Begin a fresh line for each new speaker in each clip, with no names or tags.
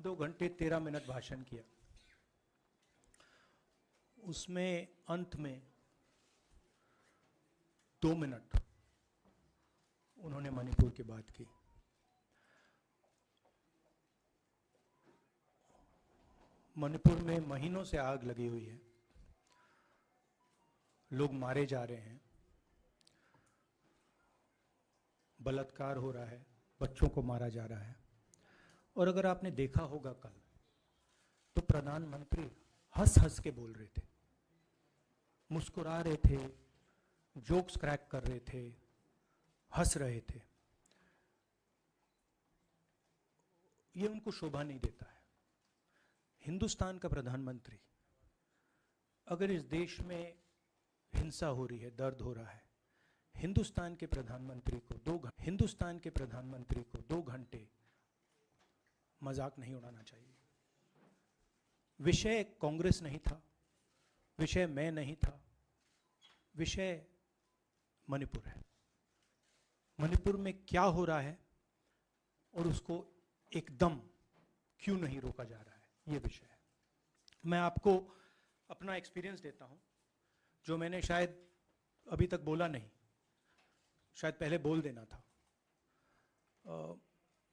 2 घंटे 13 मिनट भाषण किया। उसमें अंत में 2 मिनट उन्होंने मणिपुर की बात की। मणिपुर में महीनों से आग लगी हुई है, लोग मारे जा रहे हैं, बलात्कार हो रहा है, बच्चों को मारा जा रहा है। और अगर आपने देखा होगा कल, तो प्रधानमंत्री हंस हंस के बोल रहे थे, मुस्कुरा रहे थे, जोक्स क्रैक कर रहे थे, हंस रहे थे। ये उनको शोभा नहीं देता है। हिंदुस्तान का प्रधानमंत्री, अगर इस देश में हिंसा हो रही है, दर्द हो रहा है, हिंदुस्तान के प्रधानमंत्री को 2 घंटे मजाक नहीं उड़ाना चाहिए। विषय कांग्रेस नहीं था, विषय मैं नहीं था, विषय मणिपुर है। मणिपुर में क्या हो रहा है और उसको एकदम क्यों नहीं रोका जा रहा है, ये विषय है। मैं आपको अपना एक्सपीरियंस देता हूं, जो मैंने शायद अभी तक बोला नहीं, शायद पहले बोल देना था।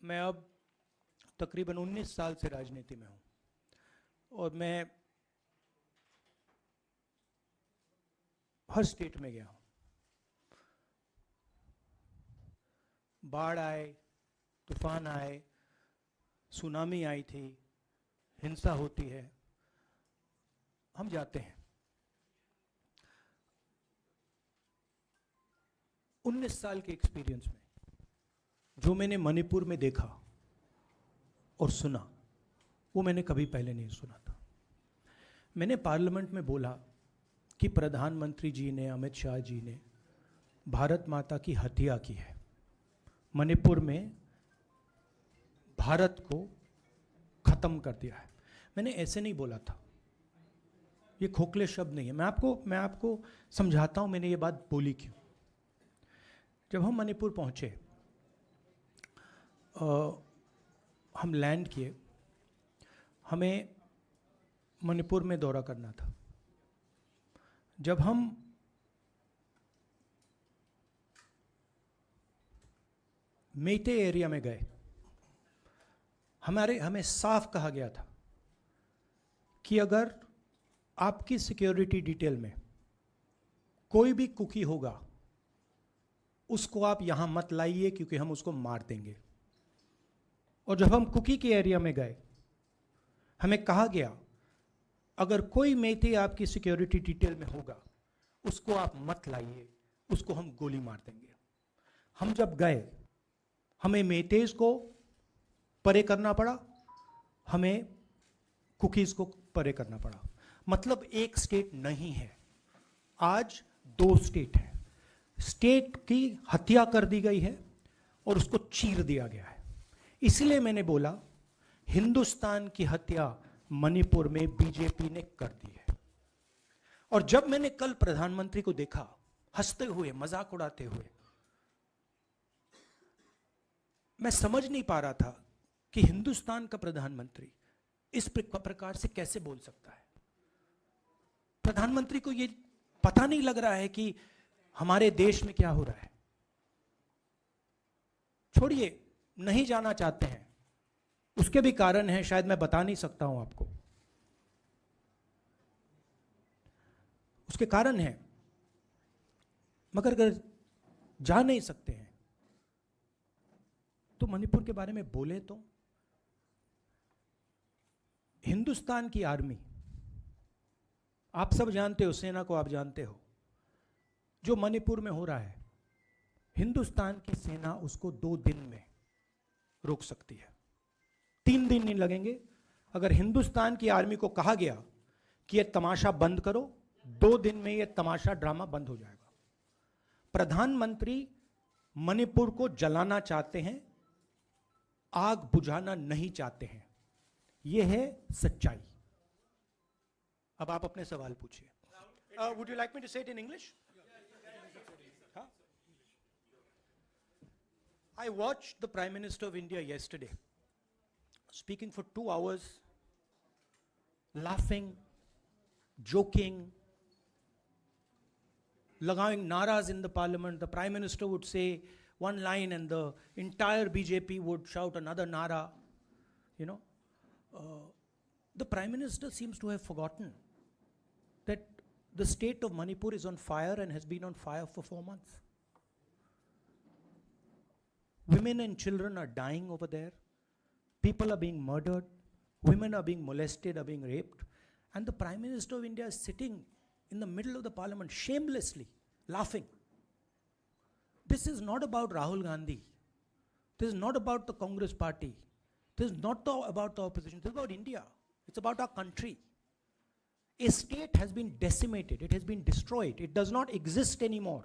मैं अब तकरीबन 19 साल से राजनीति में हूं और मैं हर स्टेट में गया हूं। बाढ़ आए, तूफान आए, सुनामी आई थी, हिंसा होती है, हम जाते हैं। 19 साल के एक्सपीरियंस में जो मैंने मणिपुर में देखा और सुना, वो मैंने कभी पहले नहीं सुना था। मैंने पार्लियामेंट में बोला कि प्रधानमंत्री जी ने, अमित शाह जी ने भारत माता की हत्या की है, मणिपुर में भारत को खत्म कर दिया है। मैंने ऐसे नहीं बोला था, ये खोखले शब्द नहीं है। मैं आपको समझाता हूं मैंने ये बात बोली क्यों। जब हम मणिपुर पहुंचे, हम लैंड किए, हमें मणिपुर में दौरा करना था। जब हम मेते एरिया में गए, हमें साफ कहा गया था कि अगर आपकी सिक्योरिटी डिटेल में कोई भी कुकी होगा, उसको आप यहां मत लाइए क्योंकि हम उसको मार देंगे। और जब हम कुकी के एरिया में गए, हमें कहा गया अगर कोई मेते आपकी सिक्योरिटी डिटेल में होगा, उसको आप मत लाइए, उसको हम गोली मार देंगे। हम जब गए, हमें मेतेज को परे करना पड़ा, हमें कुकीज को परे करना पड़ा। मतलब एक स्टेट नहीं है, आज 2 स्टेट है। स्टेट की हत्या कर दी गई है और उसको चीर दिया गया है। इसलिए मैंने बोला हिंदुस्तान की हत्या मणिपुर में बीजेपी ने कर दी है। और जब मैंने कल प्रधानमंत्री को देखा हंसते हुए, मजाक उड़ाते हुए, मैं समझ नहीं पा रहा था कि हिंदुस्तान का प्रधानमंत्री इस प्रकार से कैसे बोल सकता है। प्रधानमंत्री को यह पता नहीं लग रहा है कि हमारे देश में क्या हो रहा है। छोड़िए, नहीं जाना चाहते हैं, उसके भी कारण है, शायद मैं बता नहीं सकता हूं आपको, उसके कारण है। मगर अगर जा नहीं सकते हैं तो मणिपुर के बारे में बोले तो। हिंदुस्तान की आर्मी, आप सब जानते हो, सेना को आप जानते हो, जो मणिपुर में हो रहा है, हिंदुस्तान की सेना उसको 2 दिन में रोक सकती है, 3 दिन नहीं लगेंगे। अगर हिंदुस्तान की आर्मी को कहा गया कि यह तमाशा बंद करो, 2 दिन में यह तमाशा, ड्रामा बंद हो जाएगा। प्रधानमंत्री मणिपुर को जलाना चाहते हैं, आग बुझाना नहीं चाहते हैं। यह है सच्चाई। अब आप अपने सवाल पूछिए। Would you like me to say it in English? I watched the Prime Minister of India yesterday speaking for 2 hours, laughing, joking, lagawing naras in the parliament. The Prime Minister would say one line and the entire BJP would shout another nara. You know, the Prime Minister seems to have forgotten that the state of Manipur is on fire and has been on fire for 4 months. Women and children are dying over there. People are being murdered. Women are being molested, are being raped. And the Prime Minister of India is sitting in the middle of the parliament, shamelessly laughing. This is not about Rahul Gandhi. This is not about the Congress party. This is not about the opposition. This is about India. It's about our country. A state has been decimated. It has been destroyed. It does not exist anymore.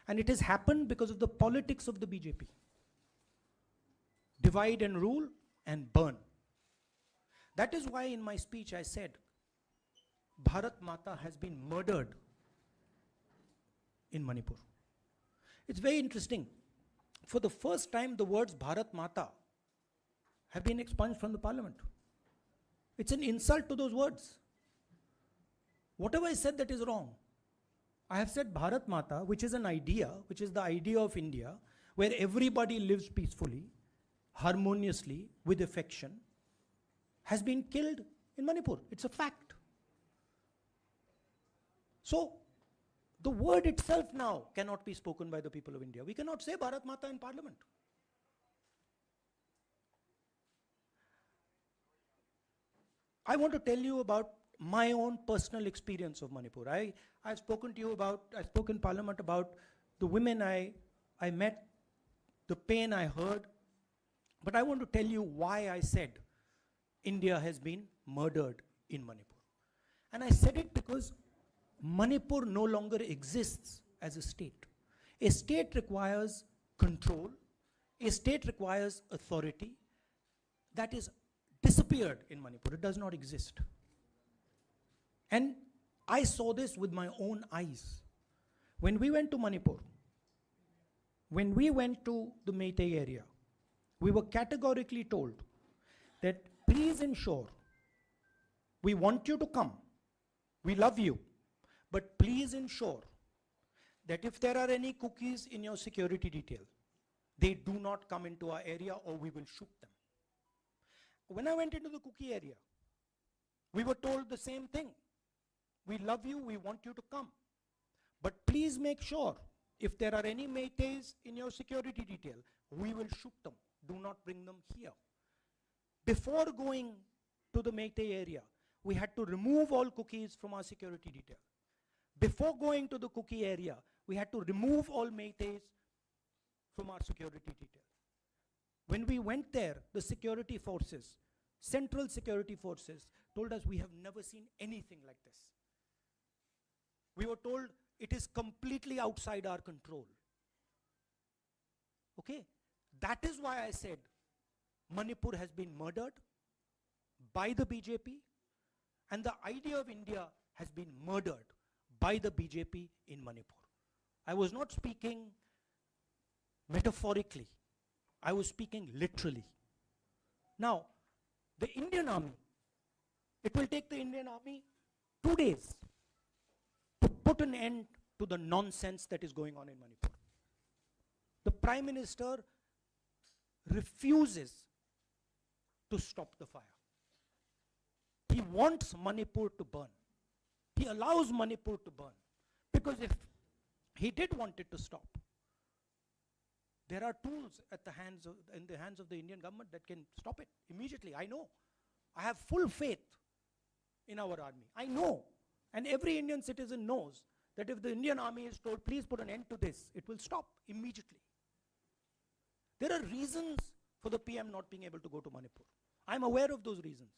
And it has happened because of the politics of the BJP. Divide and rule and burn. That is why in my speech I said, Bharat Mata has been murdered in Manipur. It's very interesting. For the first time, the words Bharat Mata have been expunged from the parliament. It's an insult to those words. Whatever I said that is wrong. I have said Bharat Mata, which is an idea, which is the idea of India, where everybody lives peacefully, harmoniously, with affection, has been killed in Manipur. It's a fact. So, the word itself now cannot be spoken by the people of India. We cannot say Bharat Mata in parliament. I want to tell you about my own personal experience of Manipur. I've spoken to you about, I spoke in parliament about the women I met, the pain I heard, but I want to tell you why I said India has been murdered in Manipur. And I said it because Manipur no longer exists as a state. A state requires control. A state requires authority. That is disappeared in Manipur. It does not exist. And I saw this with my own eyes. When we went to Manipur, when we went to the Meitei area, we were categorically told that please ensure, we want you to come, we love you, but please ensure that if there are any cookies in your security detail, they do not come into our area or we will shoot them. When I went into the cookie area, we were told the same thing. We love you, we want you to come. But please make sure, if there are any Meiteis in your security detail, we will shoot them. Do not bring them here. Before going to the Meitei area, we had to remove all cookies from our security detail. Before going to the cookie area, we had to remove all Meiteis from our security detail. When we went there, the security forces, central security forces, told us we have never seen anything like this. We were told it is completely outside our control. Okay? That is why I said Manipur has been murdered by the BJP and the idea of India has been murdered by the BJP in Manipur. I was not speaking metaphorically. I was speaking literally. Now, the Indian Army, it will take the Indian Army 2 days to put an end to the nonsense that is going on in Manipur. The Prime Minister refuses to stop the fire. He wants Manipur to burn. He allows Manipur to burn. Because if he did want it to stop, there are tools in the hands of the Indian government that can stop it immediately. I know. I have full faith in our army. I know. And every Indian citizen knows that if the Indian army is told, please put an end to this, it will stop immediately. There are reasons for the PM not being able to go to Manipur. I'm aware of those reasons.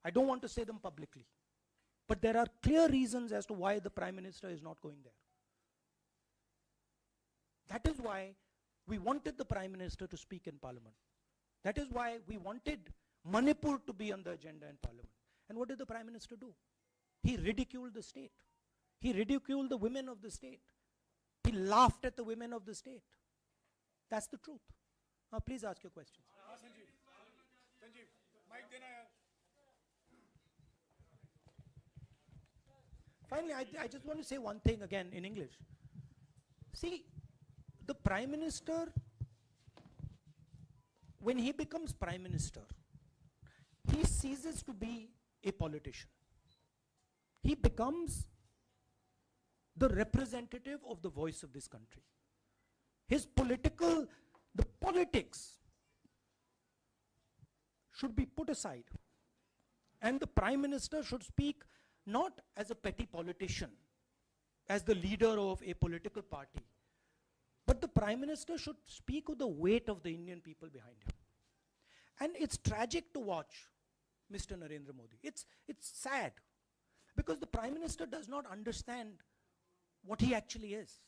I don't want to say them publicly. But there are clear reasons as to why the Prime Minister is not going there. That is why we wanted the Prime Minister to speak in Parliament. That is why we wanted Manipur to be on the agenda in Parliament. And what did the Prime Minister do? He ridiculed the state. He ridiculed the women of the state. He laughed at the women of the state. That's the truth. Now please ask your questions. Finally, I just want to say one thing again in English. See, the Prime Minister, when he becomes Prime Minister, he ceases to be a politician. He becomes the representative of the voice of this country. The politics should be put aside. And the Prime Minister should speak not as a petty politician, as the leader of a political party, but the Prime Minister should speak with the weight of the Indian people behind him. And it's tragic to watch Mr. Narendra Modi. It's sad, because the Prime Minister does not understand what he actually is.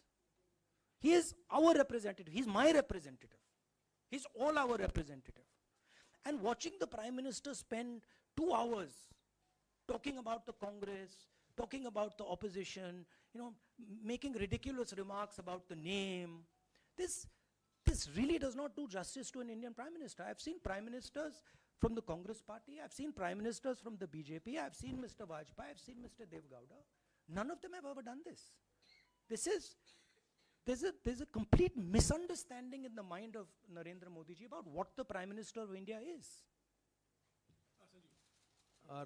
He is our representative. He's my representative. He's all our representative. And watching the Prime Minister spend 2 hours talking about the Congress, talking about the opposition, making ridiculous remarks about the name, this really does not do justice to an Indian Prime Minister. I've seen Prime Ministers from the Congress party, I've seen Prime Ministers from the BJP, I've seen Mr. Vajpayee, I've seen Mr. Dev Gowda. None of them have ever done this. There's a complete misunderstanding in the mind of Narendra Modi ji about what the Prime Minister of India is.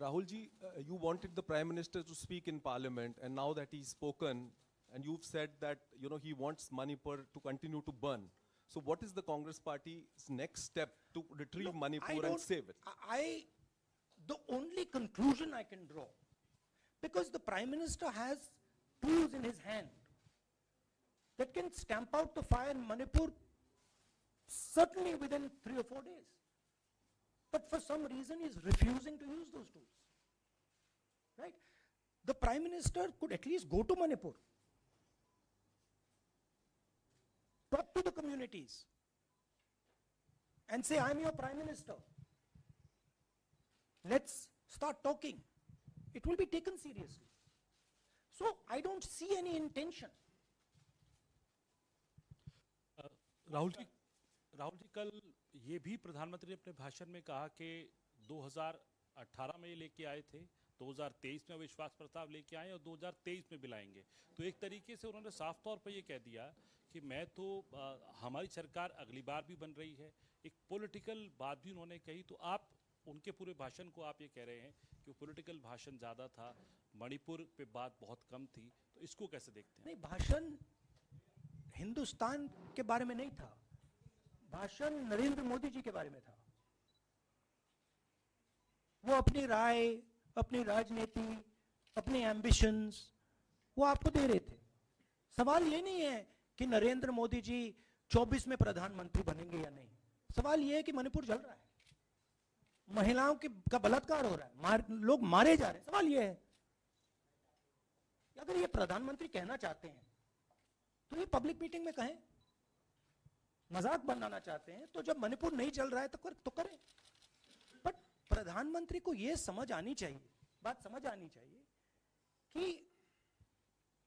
Rahul ji, you wanted the Prime Minister to speak in Parliament, and now that he's spoken, and you've said that he wants Manipur to continue to burn. So what is the Congress Party's next step to retrieve Manipur and save it?
The only conclusion I can draw, because the Prime Minister has tools in his hand that can stamp out the fire in Manipur certainly within 3 or 4 days. But for some reason he's refusing to use those tools. Right? The Prime Minister could at least go to Manipur, talk to the communities, and say, I'm your Prime Minister. Let's start talking. It will be taken seriously. So I don't see any intention.
Rahul ji, कल ये भी प्रधानमंत्री ने अपने भाषण में कहा कि 2018 में ये लेके आए थे, 2023 में विश्वास प्रस्ताव लेके आए और 2023 में भी लाएंगे। तो एक तरीके से उन्होंने साफ तौर पर ये कह दिया कि मैं तो हमारी सरकार अगली बार भी बन रही है। एक पॉलिटिकल बात भी उन्होंने कही। तो आप उनके पूरे भाषण को आप ये कह रहे हैं कि वो पॉलिटिकल भाषण ज़्यादा था, मणिपुर पे बात बहुत कम थी, तो इसको कैसे देखते हैं?
नहीं, भाषण हिंदुस्तान के बारे में नहीं था, भाषण नरेंद्र मोदी जी के बारे में था। वो अपनी राय, अपनी राजनीति, अपने एम्बिशंस वो आपको दे रहे थे। सवाल ये नहीं है कि नरेंद्र मोदी जी 24 में प्रधानमंत्री बनेंगे या नहीं। सवाल ये है कि मणिपुर जल रहा है, महिलाओं का बलात्कार हो रहा है, लोग मारे जा रहे हैं। सवाल ये है, अगर ये प्रधानमंत्री कहना चाहते हैं तो ये पब्लिक मीटिंग में कहें। मजाक बनाना चाहते हैं तो जब मणिपुर नहीं चल रहा है तो करें। बट प्रधानमंत्री को ये समझ आनी चाहिए, बात समझ आनी चाहिए कि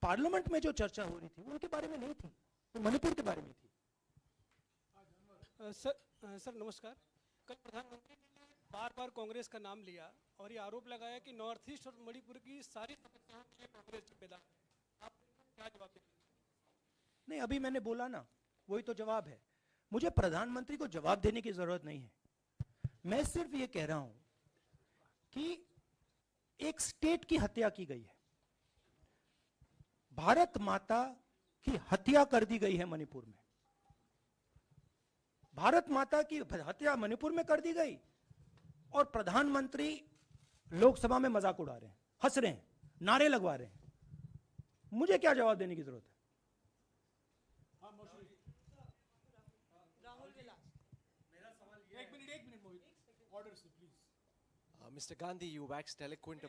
पार्लियामेंट में जो चर्चा हो रही थी वो उनके बारे में नहीं थी, वो मणिपुर के बारे में थी।
सर नमस्कार। कल प्रधानमंत्री ने बार-बार कांग्रेस का नाम लिया और ये आरोप लगाया कि नॉर्थ ईस्ट और मणिपुर की सारी समस्याओं के कांग्रेस जिम्मेदार। आप क्या जवाब देंगे?
नहीं, अभी मैंने बोला ना, वही तो जवाब है। मुझे प्रधानमंत्री को जवाब देने की जरूरत नहीं है। मैं सिर्फ ये कह रहा हूं कि एक स्टेट की हत्या की गई है, भारत माता की हत्या कर दी गई है मणिपुर में। भारत माता की हत्या मणिपुर में कर दी गई और प्रधानमंत्री लोकसभा में मजाक उड़ा रहे हैं, हंस रहे हैं, नारे लगवा रहे हैं। मुझे क्या जवाब देने की जरूरत है?
Mr. Gandhi, you waxed eloquent.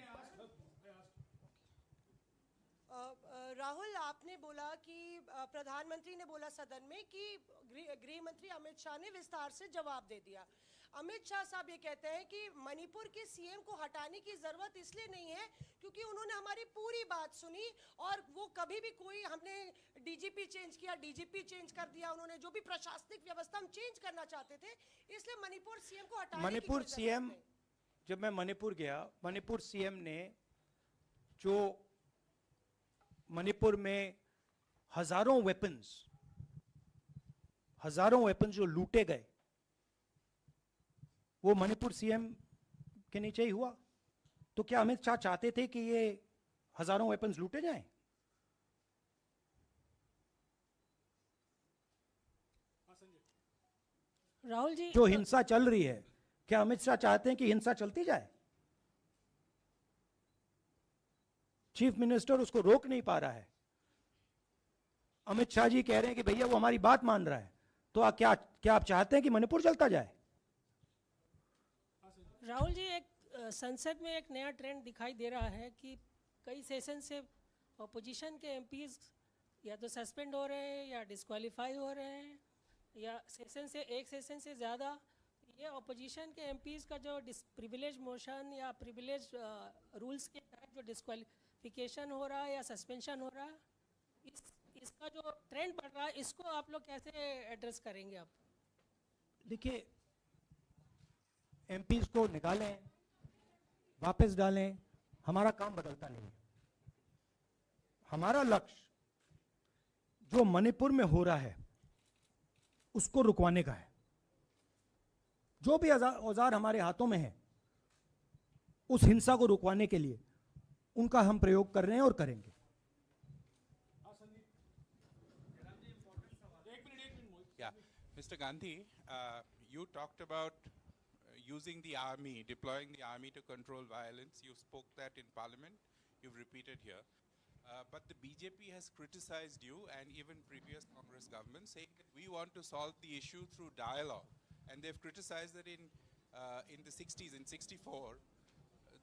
Rahul, आपने बोला कि प्रधानमंत्री ने बोला सदन में कि गृह मंत्री अमित शाह ने विस्तार से जवाब दे दिया। अमित शाह साहब ये कहते हैं कि मणिपुर के सीएम को हटाने की जरूरत इसलिए नहीं है क्योंकि उन्होंने हमारी पूरी बात सुनी और वो कभी भी कोई हमने डीजीपी चेंज किया, डीजीपी चेंज कर दिया, उन्होंने जो भी प्रशासनिक व्यवस्था हम चेंज करना चाहते थे, इसलिए मणिपुर सीएम को हटाने
मणिपुर
की
सीएम जब मैं मणिपुर गया, मणिपुर सीएम ने जो मणिपुर में हजारों वेपन्स जो लूटे गए, वो मणिपुर सीएम के नीचे ही हुआ। तो क्या अमित शाह चाहते थे कि ये हजारों वेपन्स लूटे जाएं?
राहुल जी,
जो हिंसा चल रही है, क्या अमित शाह चाहते हैं कि हिंसा चलती जाए? चीफ मिनिस्टर उसको रोक नहीं पा रहा है। अमित शाह जी कह रहे हैं कि भैया वो हमारी बात मान रहा है, तो क्या आप चाहते हैं कि मणिपुर चलता जाए?
राहुल जी, एक संसद में एक नया ट्रेंड दिखाई दे रहा है कि कई सेशन से अपोजिशन के एमपीज या तो सस्पेंड हो रहे हैं या डिस्क्वालीफाई हो रहे हैं, या एक सेशन से ज़्यादा ये अपोजिशन के एमपीज का जो प्रिविलेज मोशन या प्रिविलेज रूल्स के तहत जो डिस्क्वालिफिकेशन हो रहा है या सस्पेंशन हो रहा है, इसका जो ट्रेंड बढ़ रहा है, इसको आप लोग कैसे एड्रेस करेंगे? आप
देखिए, एमपीज को निकालें, वापस डालें, हमारा काम बदलता नहीं है। हमारा लक्ष्य जो मणिपुर में हो रहा है उसको रुकवाने का है। जो भी औजार हमारे हाथों में है, उस हिंसा को रुकवाने के लिए उनका हम प्रयोग कर रहे हैं और करेंगे।
Yeah, Mr. Gandhi, you talked about using the army, deploying the army to control violence. You spoke that in Parliament. You've repeated here. But the BJP has criticized you and even previous Congress governments, saying that we want to solve the issue through dialogue. And they've criticized that in the 60s, in 64,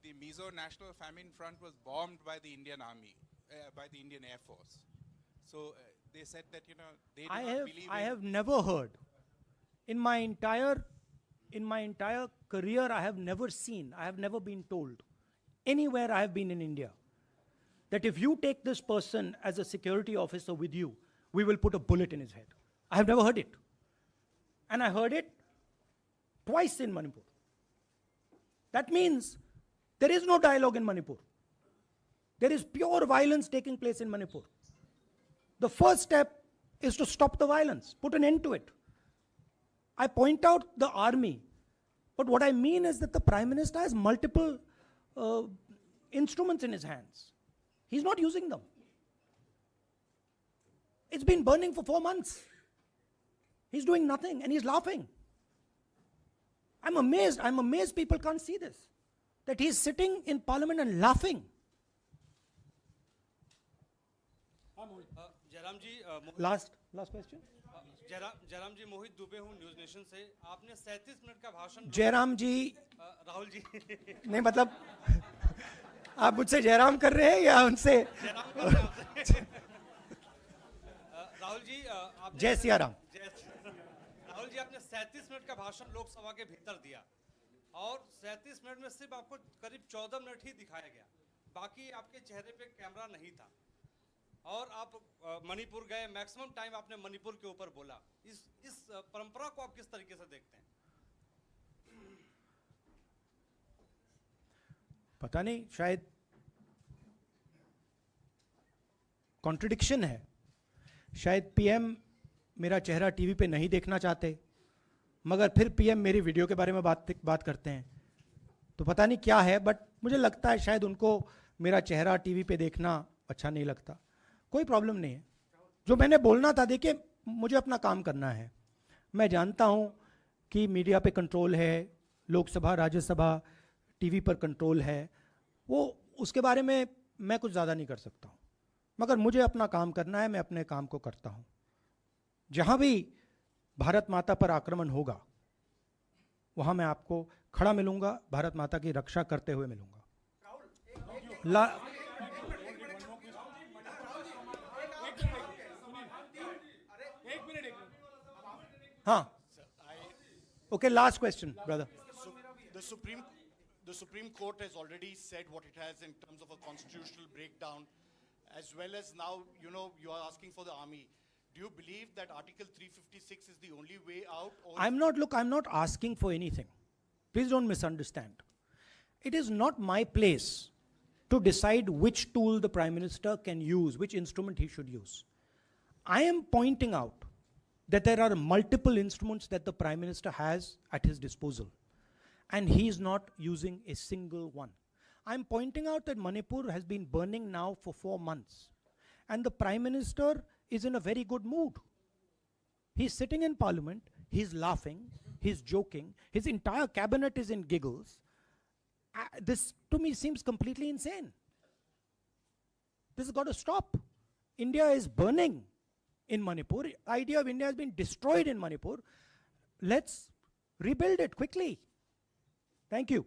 the Mizo National Famine Front was bombed by the Indian Army, by the Indian Air Force. So they said that, you know, they do not believe
I have never heard in my entire career, I have never been told anywhere I have been in India that if you take this person as a security officer with you, we will put a bullet in his head. I have never heard it. And I heard it twice in Manipur. That means there is no dialogue in Manipur. There is pure violence taking place in Manipur. The first step is to stop the violence, put an end to it. I point out the army, but what I mean is that the Prime Minister has multiple instruments in his hands. He's not using them. It's been burning for 4 months. He's doing nothing and he's laughing. I'm amazed people can't see this, that he's sitting in Parliament and laughing.
Jairam ji,
Last question.
Jairam जी, मोहित दुबे हूँ news nation से। आपने 37 minute का भाषण।
जयराम जी,
राहुल जी
नहीं मतलब आप मुझसे जयराम कर रहे हैं या उनसे?
राहुल जी,
जय सिया राम।
राहुल जी, आपने 37 मिनट का भाषण लोकसभा के भीतर दिया और 37 मिनट में सिर्फ आपको करीब 14 मिनट ही दिखाया गया, बाकी आपके चेहरे पे कैमरा नहीं था। और आप मणिपुर गए, मैक्सिमम टाइम आपने मणिपुर के ऊपर बोला। इस परंपरा को आप किस तरीके से देखते हैं?
पता नहीं, शायद कॉन्ट्रडिक्शन है। शायद पीएम मेरा चेहरा टीवी पे नहीं देखना चाहते, मगर फिर पीएम मेरी वीडियो के बारे में बात करते हैं। तो पता नहीं क्या है, बट मुझे लगता है शायद उनको मेरा चेहरा टीवी पे देखना अच्छा नहीं लगता। कोई प्रॉब्लम नहीं है। जो मैंने बोलना था, देखिए मुझे अपना काम करना है। मैं जानता हूं कि मीडिया पे कंट्रोल है, लोकसभा राज्यसभा टीवी पर कंट्रोल है, वो उसके बारे में मैं कुछ ज़्यादा नहीं कर सकता हूं, मगर मुझे अपना काम करना है। मैं अपने काम को करता हूं। जहां भी भारत माता पर आक्रमण होगा वहां मैं आपको खड़ा मिलूंगा, भारत माता की रक्षा करते हुए मिलूंगा। हाँ, okay, last question, brother.
The Supreme Court has already said what it has in terms of a constitutional breakdown, as well as now, you know, you are asking for the army. Do you believe that Article 356 is the only way out? Or
I'm not asking for anything. Please don't misunderstand. It is not my place to decide which tool the Prime Minister can use, which instrument he should use. I am pointing out that there are multiple instruments that the Prime Minister has at his disposal, and he is not using a single one. I'm pointing out that Manipur has been burning now for 4 months, and the Prime Minister is in a very good mood. He's sitting in Parliament, he's laughing, he's joking, his entire cabinet is in giggles. This to me seems completely insane. This has got to stop. India is burning in Manipur. The idea of India has been destroyed in Manipur. Let's rebuild it quickly. Thank you.